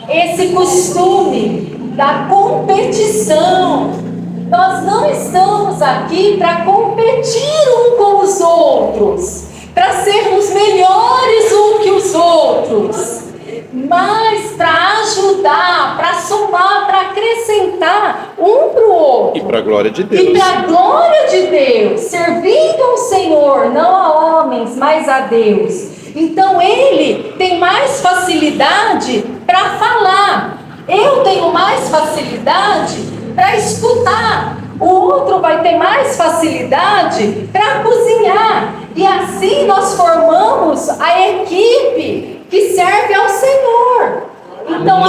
esse costume da competição. Nós não estamos aqui para competir um com os outros, para sermos melhores um que os outros, mas para ajudar, para somar, para acrescentar um para o outro. E para a glória de Deus. E para a glória de Deus, servindo ao Senhor, não a homens, mas a Deus. Então ele tem mais facilidade para falar. Eu tenho mais facilidade para escutar. O outro vai ter mais facilidade para cozinhar. E assim nós formamos a equipe que serve ao Senhor. Então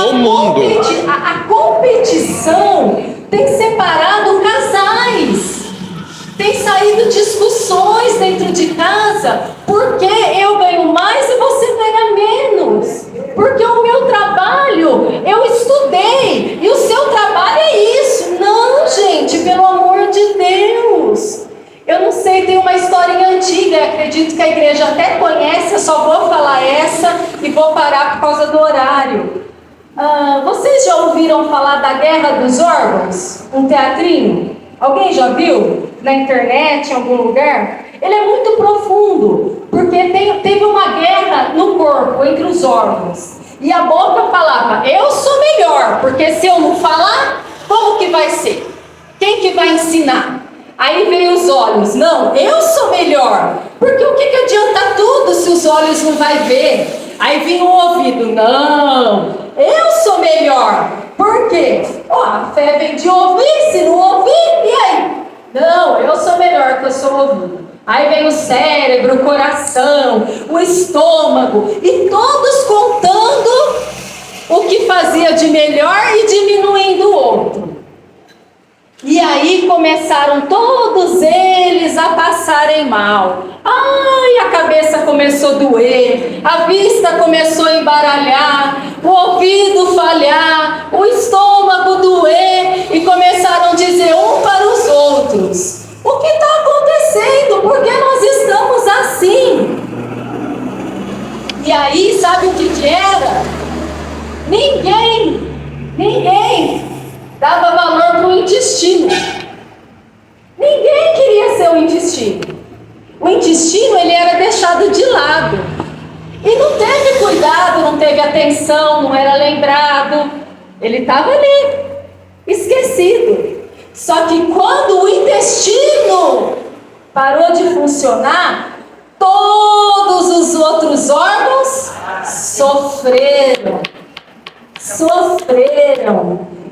a competição tem separado casais. Tem saído discussões dentro de casa, porque eu ganho mais e você ganha menos. Porque o meu trabalho, eu estudei, e o seu trabalho é isso. Não, gente, pelo amor de Deus. Eu não sei, tem uma historinha antiga, acredito que a igreja até conhece, eu só vou falar essa e vou parar por causa do horário. Vocês já ouviram falar da Guerra dos Órgãos? Um teatrinho? Alguém já viu? Na internet, em algum lugar? Ele é muito profundo, porque teve uma guerra no corpo, entre os órgãos. E a boca falava, eu sou melhor, porque se eu não falar, como que vai ser? Quem que vai ensinar? Aí veio os olhos, não, eu sou melhor, porque o que adianta tudo se os olhos não vai ver? Aí vinha o ouvido, não, eu sou melhor, por quê? A fé vem de ouvir, se não ouvir, e aí? Não, eu sou melhor que eu sou ouvido. Aí vem o cérebro, o coração, o estômago, e todos contando o que fazia de melhor e diminuindo o outro. E aí começaram todos eles a passarem mal. Ai, a cabeça começou a doer, a vista começou a embaralhar, o ouvido falhar, o estômago doer, e começaram a dizer um para os outros: o que está acontecendo? Por que nós estamos assim? E aí, sabe o que era? Ninguém dava valor para o intestino. Ninguém queria ser o intestino. O intestino, ele era deixado de lado. E não teve cuidado, não teve atenção, não era lembrado. Ele estava ali, esquecido. Só que quando o intestino parou de funcionar, todos os outros órgãos sofreram.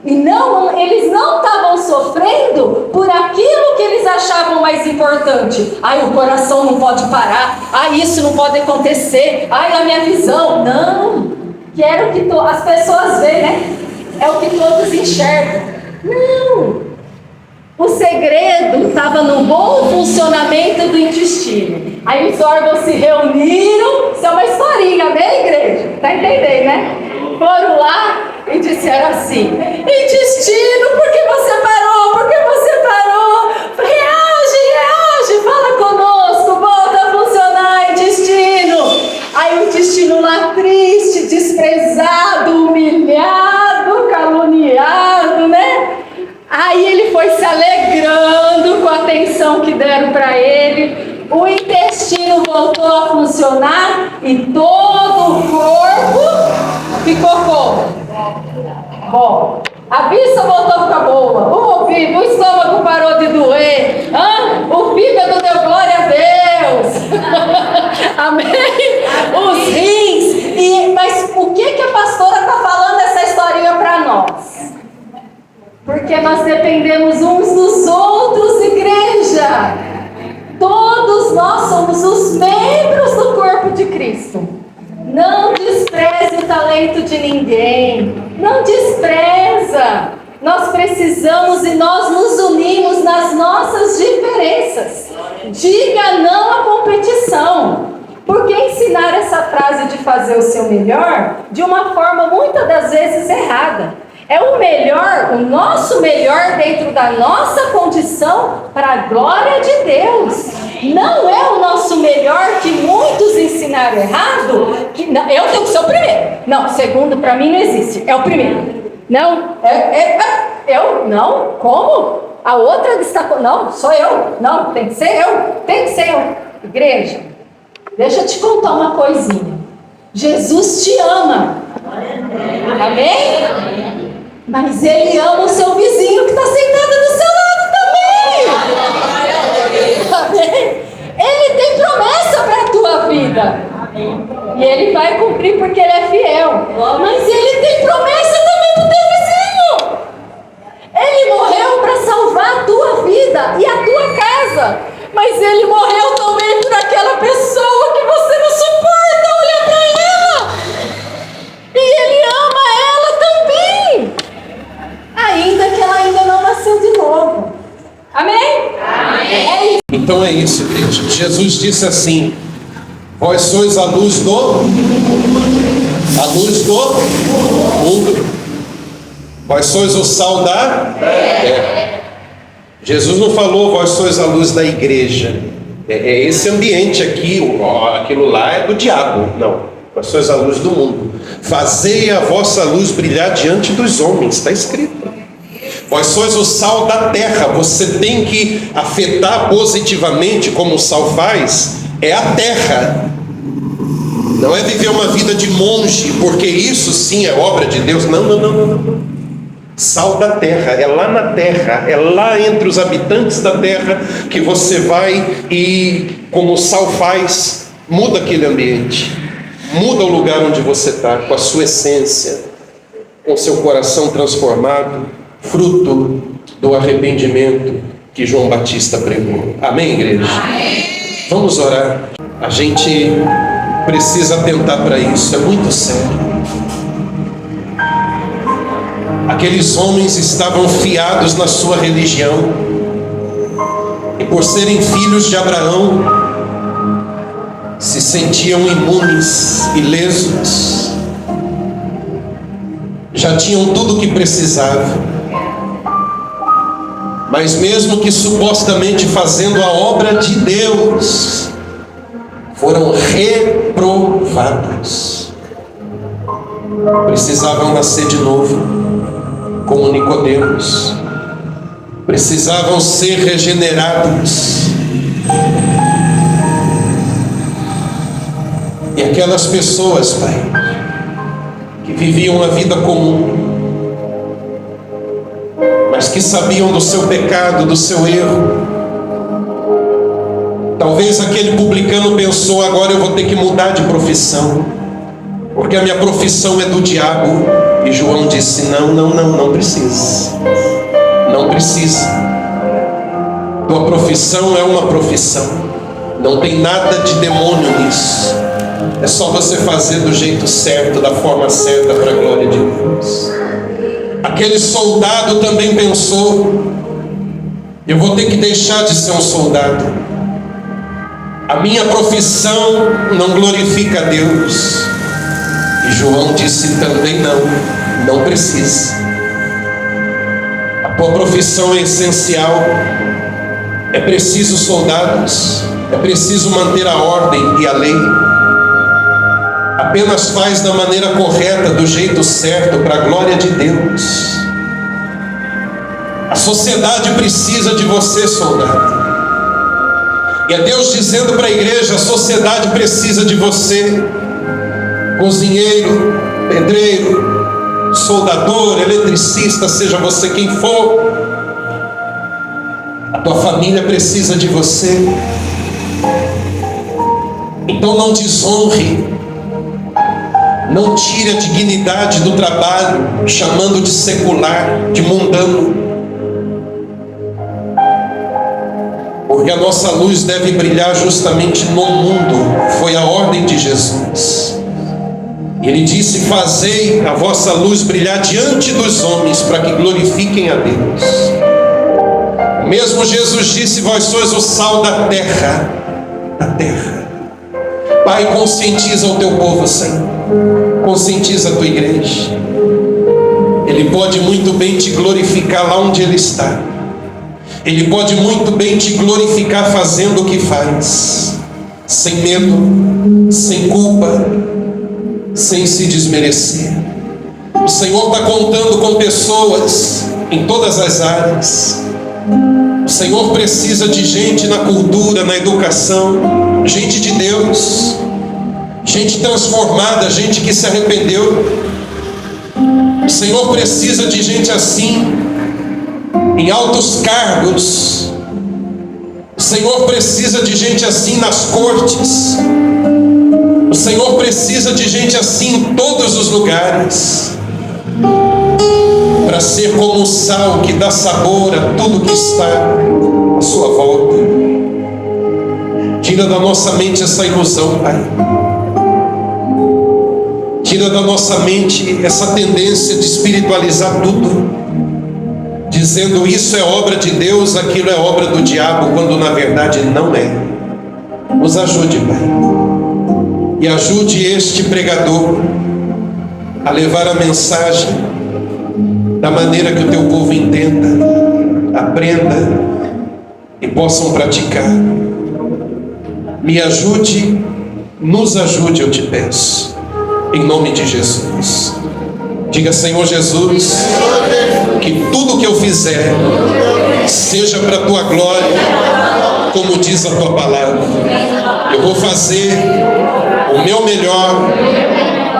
E eles não estavam sofrendo por aquilo que eles achavam mais importante. Ai, o coração não pode parar. Ai, isso não pode acontecer. Ai, a minha visão. Não. Que era o que as pessoas veem, né? É o que todos enxergam. Não. O segredo estava no bom funcionamento do intestino. Aí os órgãos se reuniram. Isso é uma historinha, né, igreja? Tá entendendo, né? Foram lá e disseram assim: intestino, por que você parou? Por que você parou? Reage, fala conosco, volta a funcionar, intestino. Aí o intestino lá triste, desprezado, humilhado, caluniado, né? Aí ele foi se alegrando com a atenção que deram para ele. O intestino voltou a funcionar e todo o corpo ficou como? Bom. A vista voltou a ficar boa. O ouvido, o estômago parou de doer. O fígado deu glória a Deus. Amém? feito de ninguém. Não despreza. Nós precisamos e nós nos unimos nas nossas diferenças. Diga não à competição. Por que ensinar essa frase de fazer o seu melhor de uma forma muitas das vezes errada? É o melhor, o nosso melhor dentro da nossa condição para a glória de Deus. Não é o nosso melhor que muitos ensinaram errado. Que, não, eu tenho que ser o primeiro. Não, segundo para mim não existe. É o primeiro. Não, eu? Não, como? A outra destacou. Não, sou eu. Não, tem que ser eu. Tem que ser eu. Igreja, deixa eu te contar uma coisinha. Jesus te ama. Amém? Mas Ele ama o seu vizinho que está sentado do seu lado também. Amém? Ele tem promessa para a tua vida. E Ele vai cumprir porque Ele é fiel. Mas Ele tem promessa também para o teu vizinho. Ele morreu para salvar a tua vida e a tua casa. Mas Ele morreu também por aquela pessoa que você não suporta olhar para ela. E Ele ama ela também. Ainda que ela ainda não nasceu de novo. Amém? Amém. Então é isso, igreja. Jesus disse assim: vós sois a luz do mundo. Vós sois o sal da terra. Jesus não falou vós sois a luz da igreja. É esse ambiente aqui, aquilo lá é do diabo. Não, vós sois a luz do mundo. Fazei a vossa luz brilhar diante dos homens. Está escrito. Vós sois o sal da terra. Você tem que afetar positivamente, como o sal faz, é a terra. Não é viver uma vida de monge, porque isso sim é obra de Deus. Não. Sal da terra, é lá na terra, é lá entre os habitantes da terra que você vai e, como o sal faz, muda aquele ambiente, muda o lugar onde você está, com a sua essência, com o seu coração transformado, fruto do arrependimento que João Batista pregou. Amém, igreja? Amém. Vamos orar. A gente precisa atentar para isso, é muito sério. Aqueles homens estavam fiados na sua religião, e por serem filhos de Abraão, se sentiam imunes, ilesos, já tinham tudo o que precisavam, mas mesmo que supostamente fazendo a obra de Deus, foram reprovados. Precisavam nascer de novo, como Nicodemos, precisavam ser regenerados. E aquelas pessoas, Pai, que viviam a vida comum, mas que sabiam do seu pecado, do seu erro. Talvez aquele publicano pensou: agora eu vou ter que mudar de profissão, porque a minha profissão é do diabo. E João disse: não precisa. Não precisa. Tua profissão é uma profissão. Não tem nada de demônio nisso. É só você fazer do jeito certo, da forma certa, para a glória de Deus. Aquele soldado também pensou: eu vou ter que deixar de ser um soldado. A minha profissão não glorifica a Deus. E João disse também: não precisa. A tua profissão é essencial. É preciso soldados, é preciso manter a ordem e a lei. Apenas faz da maneira correta, do jeito certo, para a glória de Deus. A sociedade precisa de você, soldado. E é Deus dizendo para a igreja: a sociedade precisa de você. Cozinheiro, pedreiro, soldador, eletricista, seja você quem for, a tua família precisa de você. Então não desonre, não tire a dignidade do trabalho, chamando de secular, de mundano, porque a nossa luz deve brilhar justamente no mundo. Foi a ordem de Jesus. Ele disse: fazei a vossa luz brilhar diante dos homens, para que glorifiquem a Deus. O mesmo Jesus disse: vós sois o sal da terra. Da terra. Pai, conscientiza o teu povo, Senhor. Conscientiza a tua igreja. Ele pode muito bem te glorificar lá onde Ele está. Ele pode muito bem te glorificar fazendo o que faz, sem medo, sem culpa, sem se desmerecer. O Senhor está contando com pessoas em todas as áreas. O Senhor precisa de gente na cultura, na educação, gente de Deus, gente transformada, gente que se arrependeu. O Senhor precisa de gente assim, em altos cargos. O Senhor precisa de gente assim nas cortes. O Senhor precisa de gente assim em todos os lugares, para ser como o sal que dá sabor a tudo que está à sua volta. Tira da nossa mente essa ilusão, Pai. Tira da nossa mente essa tendência de espiritualizar tudo, dizendo isso é obra de Deus, aquilo é obra do diabo, quando na verdade não é. Nos ajude, Pai, e ajude este pregador a levar a mensagem da maneira que o teu povo entenda, aprenda e possam praticar. Me ajude, nos ajude, eu te peço, em nome de Jesus. Diga: Senhor Jesus, que tudo que eu fizer seja para a tua glória, como diz a tua palavra. Eu vou fazer o meu melhor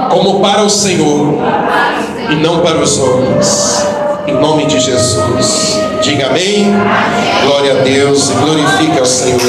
como para o Senhor e não para os homens, em nome de Jesus. Diga amém, glória a Deus e glorifique ao Senhor.